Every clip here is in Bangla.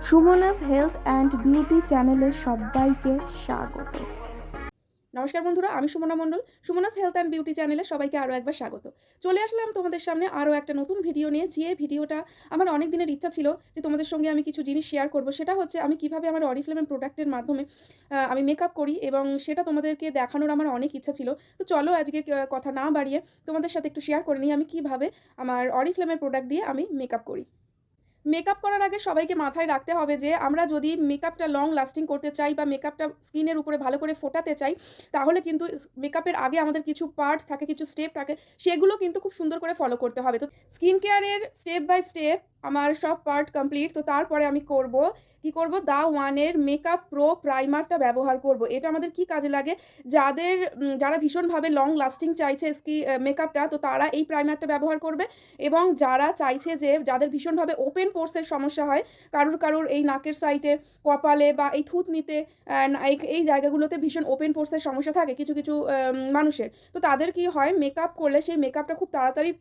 সুমনাস হেলথ অ্যান্ড বিউটি চ্যানেলে সবাইকে স্বাগত। নমস্কার বন্ধুরা, আমি সুমনা মণ্ডল। সুমনাস হেলথ অ্যান্ড বিউটি চ্যানেলে সবাইকে আরও একবার স্বাগত। চলে আসলাম তোমাদের সামনে আরও একটা নতুন ভিডিও নিয়ে। যে ভিডিওটা আমার অনেক দিনের ইচ্ছা ছিল যে তোমাদের সঙ্গে আমি কিছু জিনিস শেয়ার করব। সেটা হচ্ছে আমি কিভাবে আমার অরিফ্লেম প্রোডাক্টের মাধ্যমে আমি মেকআপ করি, এবং সেটা তোমাদেরকে দেখানোর আমার অনেক ইচ্ছা ছিল। তো চলো আজকে কথা না বাড়িয়ে তোমাদের সাথে একটু শেয়ার করে নিই আমি কিভাবে আমার অরিফ্লেমের প্রোডাক্ট দিয়ে আমি মেকআপ করি। মেকআপ করার আগে সবাইকে মাথায় রাখতে হবে যে আমরা যদি মেকআপটা লং লাস্টিং করতে চাই বা মেকআপটা স্কিনের উপরে ভালো করে ফোটাতে চাই, তাহলে কিন্তু মেকআপের আগে আমাদের কিছু পার্ট থাকে, কিছু স্টেপ থাকে, সেগুলো কিন্তু খুব সুন্দর করে ফলো করতে হবে। তো স্কিন কেয়ারের স্টেপ বাই স্টেপ আমার সব পার্ট কমপ্লিট। তো তারপরে আমি কি করব, দা ওয়ানের মেকআপ প্রো প্রাইমারটা ব্যবহার করব। এটা আমাদের কি কাজে লাগে, যারা ভীষণভাবে লং লাস্টিং চাইছে মেকআপটা, তো তারা এই প্রাইমারটা ব্যবহার করবে। এবং যারা চাইছে যে যাদের ভীষণভাবে ওপেন পোর্সের সমস্যা হয়, কারুর এই নাকের সাইডে, কপালে বা এই থুতনিতে, এই জায়গাগুলোতে ভীষণ ওপেন পোর্সের সমস্যা থাকে কিছু কিছু মানুষের। তো তাদের কি হয়, মেকআপ করলে সেই মেকআপটা খুব তাড়াতাড়ি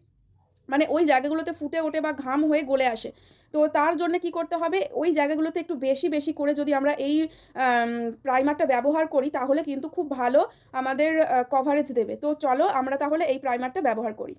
মানে ওই জায়গাগুলোতে ফুটে ওঠে বা ঘাম হয়ে গলে আসে। তো তার জন্যে কি করতে হবে, ওই জায়গাগুলোতে একটু বেশি বেশি করে যদি আমরা এই প্রাইমারটা ব্যবহার করি, তাহলে কিন্তু খুব ভালো আমাদের কভারেজ দেবে। তো চলো আমরা তাহলে এই প্রাইমারটা ব্যবহার করি।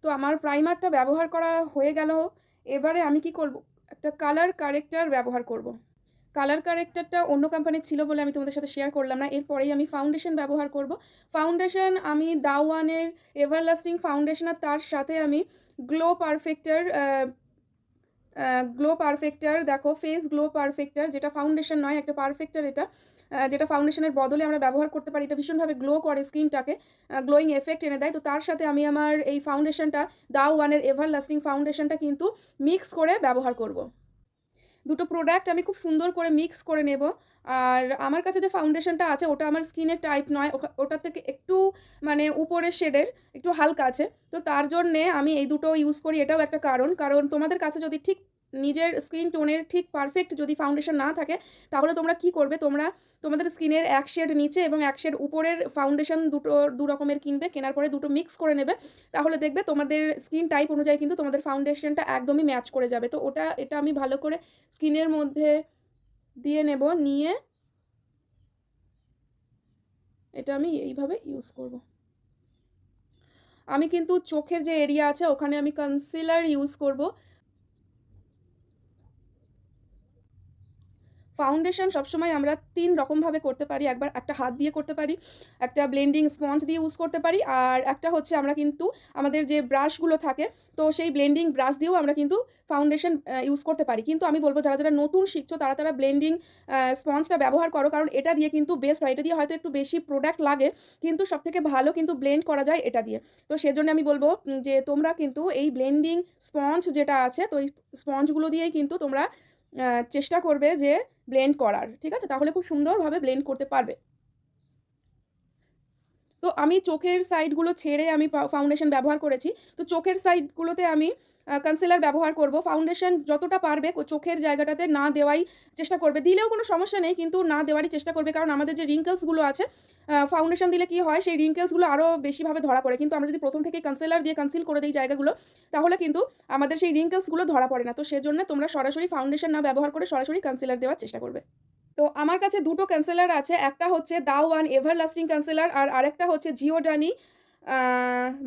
তো আমার প্রাইমারটা ব্যবহার করা হয়ে গেল। এবারে আমি কি করব, একটা কালার কারেক্টার ব্যবহার করব। কালার কারেক্টারটা অন্য কোম্পানির ছিল বলে আমি তোমাদের সাথে শেয়ার করলাম না। এরপরেই আমি ফাউন্ডেশন ব্যবহার করব। ফাউন্ডেশন আমি দা ওয়ানের এভারলাস্টিং ফাউন্ডেশন, আর তার সাথে আমি গ্লো পারফেক্টর দেখো, ফেস গ্লো পারফেক্টর, যেটা ফাউন্ডেশন নয়, একটা পারফেক্টর এটা, যেটা ফাউন্ডেশনের বদলে আমরা ব্যবহার করতে পারি। এটা ভীষণভাবে গ্লো করে স্কিনটাকে, গ্লোয়িং এফেক্ট এনে দেয়। তো তার সাথে আমি আমার এই ফাউন্ডেশনটা, দা ওয়ানের এভারলাস্টিং ফাউন্ডেশনটা কিন্তু মিক্স করে ব্যবহার করব। দুটো প্রোডাক্ট আমি খুব সুন্দর করে মিক্স করে নেব। আর আমার কাছে যে ফাউন্ডেশনটা আছে ওটা আমার স্কিনের টাইপ নয়, ওটার থেকে একটু মানে উপরের শেডের, একটু হালকা আছে। তো তার জন্যে আমি এই দুটো ইউজ করি। এটাও একটা কারণ তোমাদের কাছে যদি ঠিক নিজের স্কিন টোনের ঠিক পারফেক্ট যদি ফাউন্ডেশন না থাকে, তাহলে তোমরা কি করবে, তোমাদের স্কিনের এক শেড নিচে এবং এক শেড উপরের ফাউন্ডেশন দু রকমের কিনবে, কেনার পরে দুটো মিক্স করে নেবে। তাহলে দেখবে তোমাদের স্কিন টাইপ অনুযায়ী কিন্তু তোমাদের ফাউন্ডেশনটা একদমই ম্যাচ করে যাবে। তো এটা আমি ভালো করে স্কিনের মধ্যে দিয়ে নেব, নিয়ে এটা আমি এইভাবে ইউজ করব। আমি কিন্তু চোখের যে এরিয়া আছে ওখানে আমি কনসিলার ইউজ করব। ফাউন্ডেশন সবসময় আমরা 3 রকমভাবে করতে পারি। একটা হাত দিয়ে করতে পারি, একটা ব্লেন্ডিং স্পঞ্জ দিয়ে ইউজ করতে পারি, আর একটা হচ্ছে আমরা কিন্তু আমাদের যে ব্রাশগুলো থাকে, তো সেই ব্লেন্ডিং ব্রাশ দিয়েও আমরা কিন্তু ফাউন্ডেশন ইউজ করতে পারি। কিন্তু আমি বলব যারা নতুন শিখছো তারা ব্লেন্ডিং স্পঞ্জটা ব্যবহার করো, কারণ এটা দিয়ে কিন্তু বেস্ট হয়। এটা দিয়ে হয়তো একটু বেশি প্রোডাক্ট লাগে, কিন্তু সবথেকে ভালো কিন্তু ব্লেন্ড করা যায় এটা দিয়ে। তো সেজন্য আমি বলব যে তোমরা কিন্তু এই ব্লেন্ডিং স্পঞ্জ যেটা আছে, তো এই স্পঞ্জগুলো দিয়েই কিন্তু তোমরা চেষ্টা করবে যে ব্লেন্ড করার, ঠিক আছে? তাহলে খুব সুন্দরভাবে ব্লেন্ড করতে পারবে। তো আমি চোখের সাইডগুলো ছেড়ে আমি ফাউন্ডেশন ব্যবহার করেছি। তো চোখের সাইডগুলোতে আমি কনসিলার ব্যবহার করব। ফাউন্ডেশন যতটা পারবে চোখের জায়গাটাতে না দেওয়াই চেষ্টা করবে। দিলেও কোনো সমস্যা নেই, কিন্তু না দেওয়ারই চেষ্টা করবে, কারণ আমাদের যে রিঙ্কেলসগুলো আছে, ফাউন্ডেশন দিলে কি হয়, সেই রিঙ্কেলসগুলো আরও বেশিভাবে ধরা পড়ে। কিন্তু আমরা যদি প্রথম থেকেই কনসিলার দিয়ে কনসিল করে দিই জায়গাগুলো, তাহলে কিন্তু আমাদের সেই রিঙ্কেলসগুলো ধরা পড়ে না। তো সেজন্য তোমরা সরাসরি ফাউন্ডেশন না ব্যবহার করে সরাসরি কনসিলার দেওয়ার চেষ্টা করবে। তো আমার কাছে দুটো কনসিলার আছে। একটা হচ্ছে দা ওয়ান এভারলাস্টিং কনসিলার, আর আরেকটা হচ্ছে জিওডানি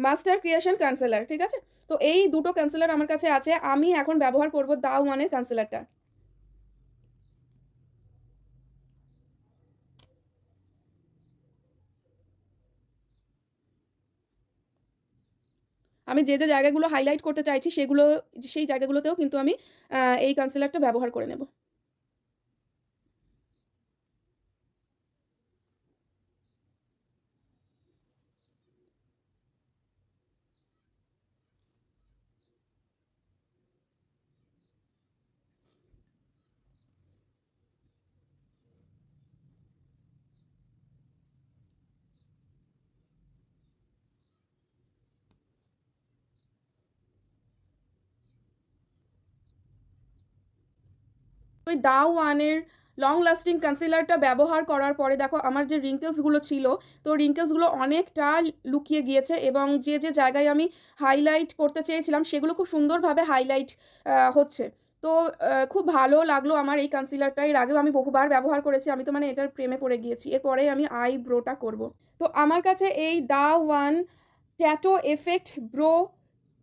মাস্টার ক্রিয়েশন কনসিলার, ঠিক আছে? তো এই দুটো কনসিলার আমার কাছে আছে। আমি এখন ব্যবহার করব দা ওয়ানের কনসিলারটা। আমি যে জায়গাগুলো হাইলাইট করতে চাইছি সেই জায়গাগুলোতেও কিন্তু আমি এই কনসিলারটা ব্যবহার করে নেব। ওই দা ওয়ানের লং লাস্টিং কনসিলারটা ব্যবহার করার পরে দেখো আমার যে রিঙ্কেলসগুলো ছিল, তো রিঙ্কেলসগুলো অনেকটা লুকিয়ে গিয়েছে এবং যে যে জায়গায় আমি হাইলাইট করতে চেয়েছিলাম সেগুলো খুব সুন্দরভাবে হাইলাইট হচ্ছে। তো খুব ভালো লাগলো আমার এই কনসিলারটা। এর আগেও আমি বহুবার ব্যবহার করেছি, আমি তো মানে এটার প্রেমে পড়ে গিয়েছি। এরপরে আমি আইব্রোটা করব। তো আমার কাছে এই the one tattoo effect bro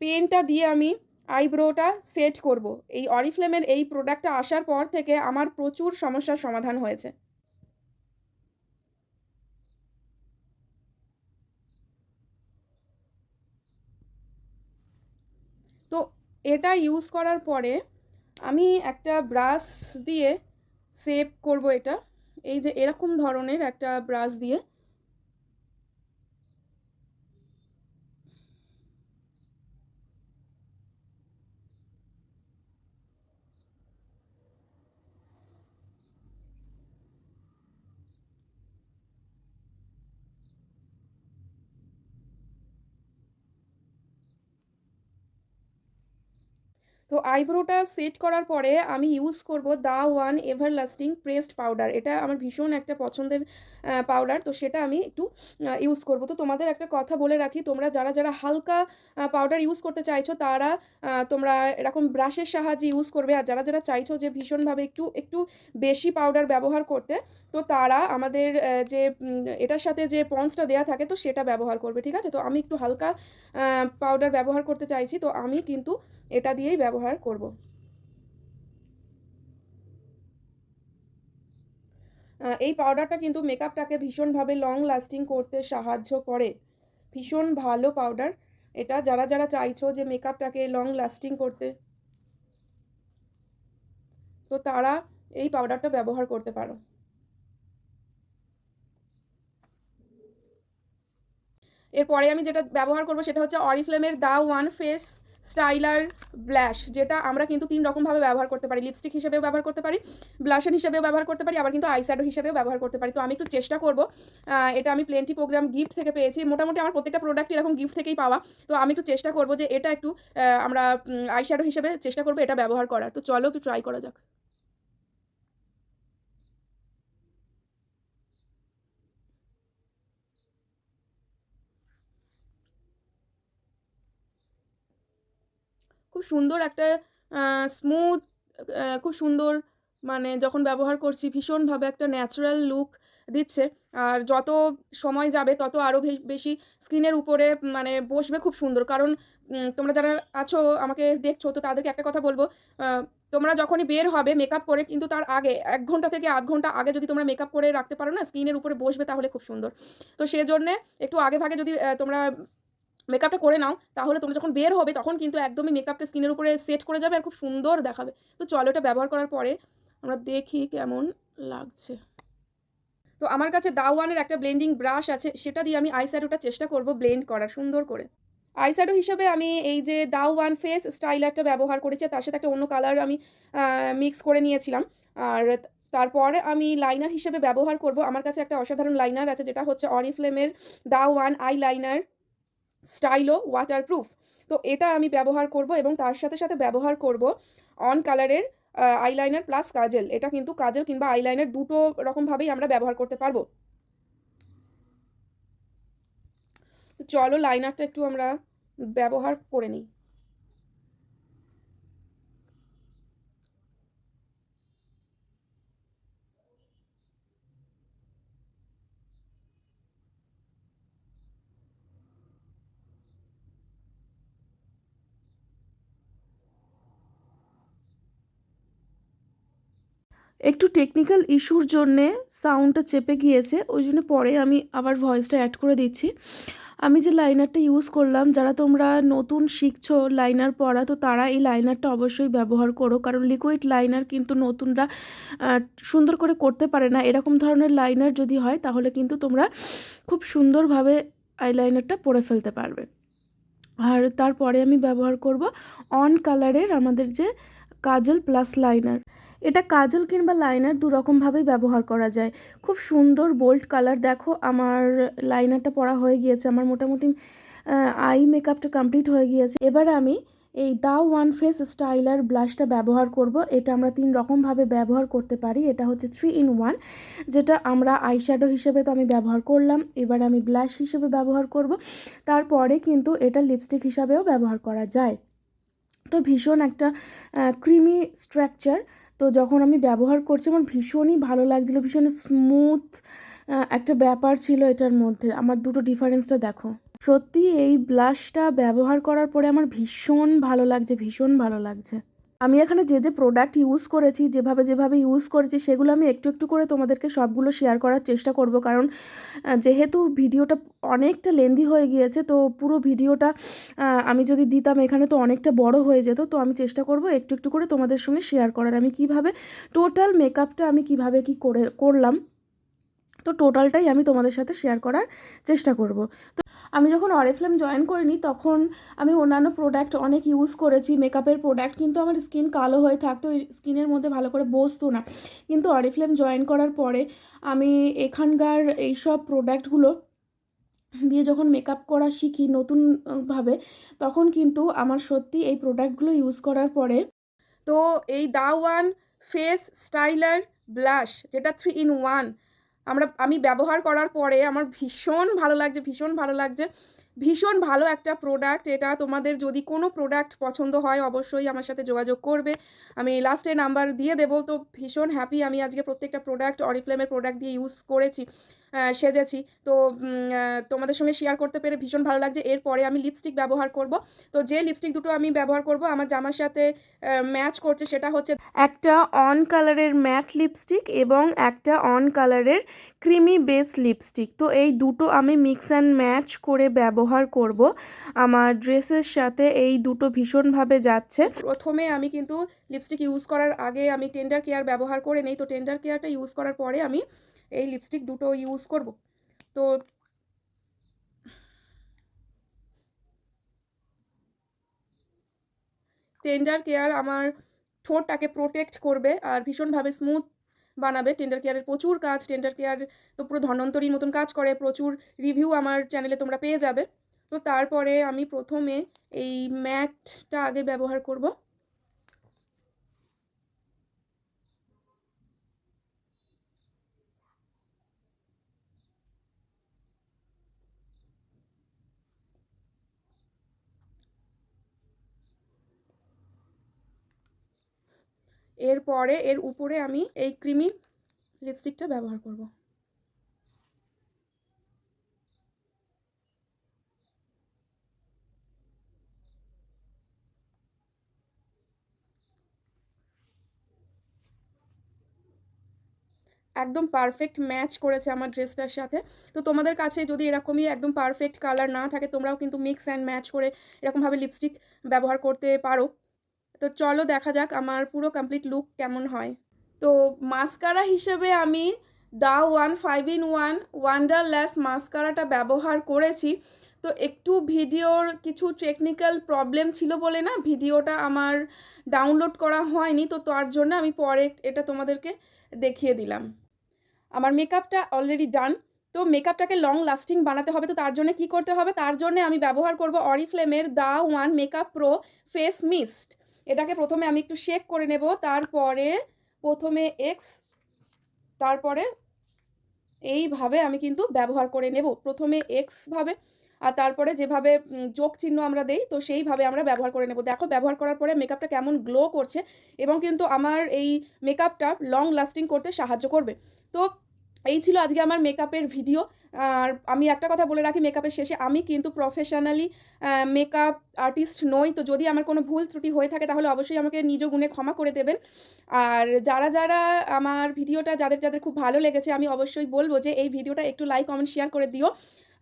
পেনটা দিয়ে আমি আইব্রোটা সেট করব। এই অরিফ্লেমের এই প্রোডাক্টটা আসার পর থেকে আমার প্রচুর সমস্যার সমাধান হয়েছে। তো এটা ইউজ করার পরে আমি একটা ব্রাশ দিয়ে শেপ করব এটা, এই যে এরকম ধরনের একটা ব্রাশ দিয়ে। তো আইব্রোটা সেট করার পরে আমি ইউজ করব the one everlasting pressed powder. এটা আমার ভীষণ একটা পছন্দের পাউডার, তো সেটা আমি একটু ইউজ করব। তো তোমাদের একটা কথা বলে রাখি, তোমরা যারা যারা হালকা পাউডার ইউজ করতে চাইছো তারা তোমরা এরকম ব্রাশের সাহায্যে ইউজ করবে, আর যারা যারা চাইছো যে ভীষণভাবে একটু একটু বেশি পাউডার ব্যবহার করতে, তো তারা আমাদের যে এটার সাথে যে পন্সটা দেওয়া থাকে তো সেটা ব্যবহার করবে, ঠিক আছে? তো আমি একটু হালকা পাউডার ব্যবহার করতে চাইছি, তো আমি কিন্তু এটা দিয়েই ব্যবহার করব। এই পাউডারটা কিন্তু মেকআপটাকে ভীষণভাবে লং লাস্টিং করতে সাহায্য করে। ভীষণ ভালো পাউডার এটা, যারা যারা চাইছো যে মেকআপটাকে লং লাস্টিং করতে, তো তারা এই পাউডারটা ব্যবহার করতে পারো। এরপরে আমি যেটা ব্যবহার করব সেটা হচ্ছে অরিফ্লেমের the one face styler blush, যেটা আমরা কিন্তু 3 রকমভাবে ব্যবহার করতে পারি। লিপস্টিক হিসেবেও ব্যবহার করতে পারি, ব্লাশার হিসেবেও ব্যবহার করতে পারি, আবার কিন্তু আইশ্যাডো হিসেবেও ব্যবহার করতে পারি। তো আমি একটু চেষ্টা করব, এটা আমি প্লেন্টি প্রোগ্রাম গিফট থেকে পেয়েছি। মোটামুটি আমার প্রত্যেকটা প্রোডাক্ট এরকম গিফট থেকেই পাওয়া। তো আমি একটু চেষ্টা করব যে এটা একটু আমরা আইশ্যাডো হিসেবে চেষ্টা করব এটা ব্যবহার করার। তো চলো একটু ট্রাই করা যাক। খুব সুন্দর একটা স্মুথ, খুব সুন্দর, মানে যখন ব্যবহার করছি ভীষণভাবে একটা ন্যাচারাল লুক দিচ্ছে। আর যত সময় যাবে তত আরও বেশি স্কিনের উপরে মানে বসবে খুব সুন্দর। কারণ তোমরা যারা আছো আমাকে দেখছো, তো তাদেরকে একটা কথা বলবো, তোমরা যখনই বের হবে মেকআপ করে, কিন্তু তার আগে 1 ঘন্টা থেকে আধ ঘন্টা আগে যদি তোমরা মেকআপ করে রাখতে পারো না, স্কিনের উপরে বসবে তাহলে খুব সুন্দর। তো সেজন্যে একটু আগে ভাগে যদি তোমরা মেকআপটা করে নাও, তাহলে তোমরা যখন বের হবে তখন কিন্তু একদমই মেকআপটা স্কিনের উপরে সেট করে যাবে আর খুব সুন্দর দেখাবে। তো চলো এটা ব্যবহার করার পরে আমরা দেখি কেমন লাগছে। তো আমার কাছে দা ওয়ানের একটা ব্লেন্ডিং ব্রাশ আছে, সেটা দিয়ে আমি আইশ্যাডোটা চেষ্টা করব ব্লেন্ড করার সুন্দর করে। আইশ্যাডো হিসেবে আমি এই যে দা ওয়ান ফেস স্টাইলারটা ব্যবহার করেছি, তার সাথে একটা অন্য কালার আমি মিক্স করে নিয়েছিলাম। আর তারপরে আমি লাইনার হিসেবে ব্যবহার করব, আমার কাছে একটা অসাধারণ লাইনার আছে, যেটা হচ্ছে অরিফ্লেমের the one eyeliner stylo waterproof. তো এটা আমি ব্যবহার করব এবং তার সাথে সাথে ব্যবহার করব অনকালারের আইলাইনার প্লাস কাজল। এটা কিন্তু কাজল কিংবা আইলাইনার দুটো রকমভাবেই আমরা ব্যবহার করতে পারবো। তো চলো লাইনারটা একটু আমরা ব্যবহার করে নিই। একটু টেকনিক্যাল ইস্যুর জন্যে সাউন্ডটা চেপে গিয়েছে, ওই জন্য পরে আমি আবার ভয়েসটা অ্যাড করে দিচ্ছি। আমি যে লাইনারটা ইউজ করলাম, যারা তোমরা নতুন শিখছো লাইনার পরা, তো তারা এই লাইনারটা অবশ্যই ব্যবহার করো, কারণ লিকুইড লাইনার কিন্তু নতুনরা সুন্দর করে করতে পারে না। এরকম ধরনের লাইনার যদি হয় তাহলে কিন্তু তোমরা খুব সুন্দরভাবে আইলাইনারটা পরে ফেলতে পারবে। আর তারপরে আমি ব্যবহার করব অনকালারের আমাদের যে কাজল প্লাস লাইনার। এটা কাজল কিংবা লাইনার দু রকমভাবেই ব্যবহার করা যায়। খুব সুন্দর বোল্ড কালার। দেখো আমার লাইনারটা পরা হয়ে গিয়েছে, আমার মোটামুটি আই মেকআপটা কমপ্লিট হয়ে গিয়েছে। এবার আমি এই দা ওয়ান ফেস স্টাইলার ব্লাশটা ব্যবহার করব। এটা আমরা 3 রকমভাবে ব্যবহার করতে পারি। এটা হচ্ছে 3 in 1, যেটা আমরা আইশ্যাডো হিসেবে তো আমি ব্যবহার করলাম, এবার আমি ব্লাশ হিসেবে ব্যবহার করব। তারপরে কিন্তু এটা লিপস্টিক হিসাবেও ব্যবহার করা যায়। তো ভীষণ একটা ক্রিমি স্ট্রাকচার। তো যখন আমি ব্যবহার করছি আমার ভীষণই ভালো লাগছিলো, ভীষণ স্মুথ একটা ব্যাপার ছিল এটার মধ্যে। আমার দুটো ডিফারেন্সটা দেখো। সত্যি এই ব্লাশটা ব্যবহার করার পরে আমার ভীষণ ভালো লাগছে, ভীষণ ভালো লাগছে। আমি এখানে যে প্রোডাক্ট ইউজ করেছি, যেভাবে ইউজ করেছি সেগুলো আমি একটু একটু করে তোমাদেরকে সবগুলো শেয়ার করার চেষ্টা করব, কারণ যেহেতু ভিডিওটা অনেকটা লেন্দি হয়ে গিয়েছে, তো পুরো ভিডিওটা আমি যদি দিতাম এখানে তো অনেকটা বড় হয়ে যেত। তো আমি চেষ্টা করব একটু একটু করে তোমাদের সঙ্গে শেয়ার করার, আমি কিভাবে টোটাল মেকআপটা আমি কিভাবে কি করলাম, তো টোটালটাই আমি তোমাদের সাথে শেয়ার করার চেষ্টা করব। তো আমি যখন অরিফ্লেম জয়েন করিনি তখন আমি অন্যান্য প্রোডাক্ট অনেক ইউজ করেছি, মেকআপের প্রোডাক্ট, কিন্তু আমার স্কিন কালো হয়ে থাকতো, স্কিনের মধ্যে ভালো করে বসতো না। কিন্তু অরিফ্লেম জয়েন করার পরে আমি এখানকার এইসব প্রোডাক্টগুলো দিয়ে যখন মেকআপ করা শিখি নতুনভাবে, তখন কিন্তু আমার সত্যি এই প্রোডাক্টগুলো ইউজ করার পরে, তো এই the one face styler blush যেটা 3 in 1 আমি ব্যবহার করার পরে আমার ভীষণ ভালো লাগছে, ভীষণ ভালো লাগছে, ভীষণ ভালো একটা প্রোডাক্ট এটা। তোমাদের যদি কোনো প্রোডাক্ট পছন্দ হয় অবশ্যই আমার সাথে যোগাযোগ করবে, আমি লাস্টে নাম্বার দিয়ে দেবো। তো ভীষণ হ্যাপি আমি আজকে প্রত্যেকটা প্রোডাক্ট অরিফ্লেমের প্রোডাক্ট দিয়ে ইউজ করেছি, সেজেছি। তো তোমাদের সঙ্গে শেয়ার করতে পেরে ভীষণ ভালো লাগছে। এরপরে আমি লিপস্টিক ব্যবহার করব। তো যে লিপস্টিক দুটো আমি ব্যবহার করব আমার জামার সাথে ম্যাচ করছে, সেটা হচ্ছে একটা অন কালারের ম্যাট লিপস্টিক এবং একটা অন কালারের ক্রিমি বেস লিপস্টিক। তো এই দুটো আমি মিক্স অ্যান্ড ম্যাচ করে ব্যবহার করব আমার ড্রেসের সাথে। এই দুটো ভীষণভাবে যাচ্ছে। প্রথমে আমি কিন্তু লিপস্টিক ইউজ করার আগে আমি টেন্ডার কেয়ার ব্যবহার করে নেই। তো টেন্ডার কেয়ারটা ইউজ করার পরে আমি এই লিপস্টিক দুটো ইউজ করব। তো টেন্ডার কেয়ার আমার ঠোঁটটাকে প্রোটেক্ট করবে আর ভীষণভাবে স্মুথ বানাবে। টেন্ডার কেয়ারের প্রচুর কাজ, টেন্ডার কেয়ার তো পুরো ধন্বন্তরীর মতন কাজ করে, প্রচুর রিভিউ আমার চ্যানেলে তোমরা পেয়ে যাবে। তো তারপরে আমি প্রথমে এই ম্যাটটা আগে ব্যবহার করব। এরপরে এর উপরে আমি এই ক্রিমি লিপস্টিকটা ব্যবহার করব। একদম পারফেক্ট ম্যাচ করেছে আমার ড্রেসটার সাথে। তো তোমাদের কাছে যদি এরকমই একদম পারফেক্ট কালার না থাকে তোমরাও কিন্তু মিক্স অ্যান্ড ম্যাচ করে এরকমভাবে লিপস্টিক ব্যবহার করতে পারো। তো চলো দেখা যাক আমার পুরো কমপ্লিট লুক কেমন হয়। তো মাস্কারা হিসেবে আমি দা ওয়ান 5 in 1 ওয়ান্ডারল্যাশ মাস্কারাটা ব্যবহার করেছি। তো একটু ভিডিওর কিছু টেকনিক্যাল প্রবলেম ছিল বলে না ভিডিওটা আমার ডাউনলোড করা হয়নি, তো তার জন্য আমি পরে এটা তোমাদেরকে দেখিয়ে দিলাম। আমার মেকআপটা অলরেডি ডান। তো মেকআপটাকে লং লাস্টিং বানাতে হবে, তো তার জন্য কি করতে হবে, তার জন্য আমি ব্যবহার করব অরিফ্লেমের the one makeup pro face mist. এটাকে প্রথমে আমি একটু শেক করে নেব, তারপরে প্রথমে এক্স, তারপরে এইভাবে আমি কিন্তু ব্যবহার করে নেব। প্রথমে এক্স ভাবে আর তারপরে যেভাবে যোগ চিহ্ন আমরা দেই তো সেইভাবে আমরা ব্যবহার করে নেব। দেখো ব্যবহার করার পরে মেকআপটা কেমন গ্লো করছে এবং কিন্তু আমার এই মেকআপটা লং লাস্টিং করতে সাহায্য করবে। তো এই ছিল আজকে আমার মেকআপের ভিডিও। আর আমি একটা কথা বলে রাখি মেকআপের শেষে, আমি কিন্তু প্রফেশনালি মেকআপ আর্টিস্ট নই। তো যদি আমার কোনো ভুল ত্রুটি হয়ে থাকে তাহলে অবশ্যই আমাকে নিজ গুণে ক্ষমা করে দেবেন। আর যারা আমার ভিডিওটা যাদের খুব ভালো লেগেছে আমি অবশ্যই বলবো যে এই ভিডিওটা একটু লাইক কমেন্ট শেয়ার করে দিও,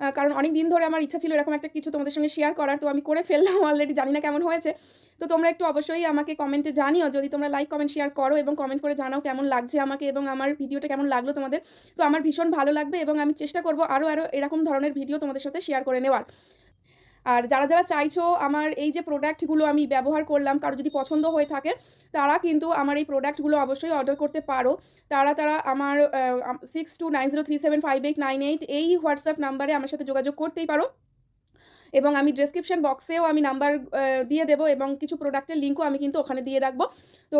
কারণ অনেক দিন ধরে আমার ইচ্ছা ছিল এরকম একটা কিছু তোমাদের সঙ্গে শেয়ার করার, তো আমি করে ফেললাম অলরেডি, জানি না কেমন হয়েছে। তো তোমরা একটু অবশ্যই আমাকে কমেন্টে জানিও যদি তোমরা লাইক কমেন্ট শেয়ার করো এবং কমেন্ট করে জানাও কেমন লাগছে আমাকে এবং আমার ভিডিওটা কেমন লাগলো তোমাদের। তো আমার ভীষণ ভালো লাগবে এবং আমি চেষ্টা করব আরও এরকম ধরনের ভিডিও তোমাদের সাথে শেয়ার করে নেওয়ার। আর যারা চাইছো আমার এই যে প্রোডাক্টগুলো আমি ব্যবহার করলাম কারো যদি পছন্দ হয়ে থাকে তারা কিন্তু আমার এই প্রোডাক্টগুলো অবশ্যই অর্ডার করতে পারো। তারা আমার 6290375898 এই হোয়াটসঅ্যাপ নাম্বারে আমার সাথে যোগাযোগ করতেই পারো এবং আমি ডেসক্রিপশন বক্সেও আমি নাম্বার দিয়ে দেবো এবং কিছু প্রোডাক্টের লিঙ্কও আমি কিন্তু ওখানে দিয়ে রাখবো। তো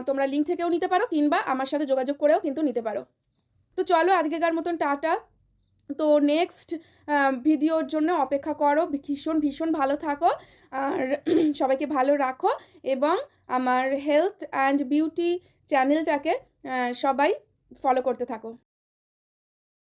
তোমরা লিঙ্ক থেকেও নিতে পারো কিংবা আমার সাথে যোগাযোগ করেও কিন্তু নিতে পারো। তো চলো আজকেকার মতন টাটা। তো নেক্সট ভিডিওর জন্য অপেক্ষা করো। ভীষণ ভীষণ ভালো থাকো আর সবাইকে ভালো রাখো এবং আমার হেলথ অ্যান্ড বিউটি চ্যানেলটাকে সবাই ফলো করতে থাকো।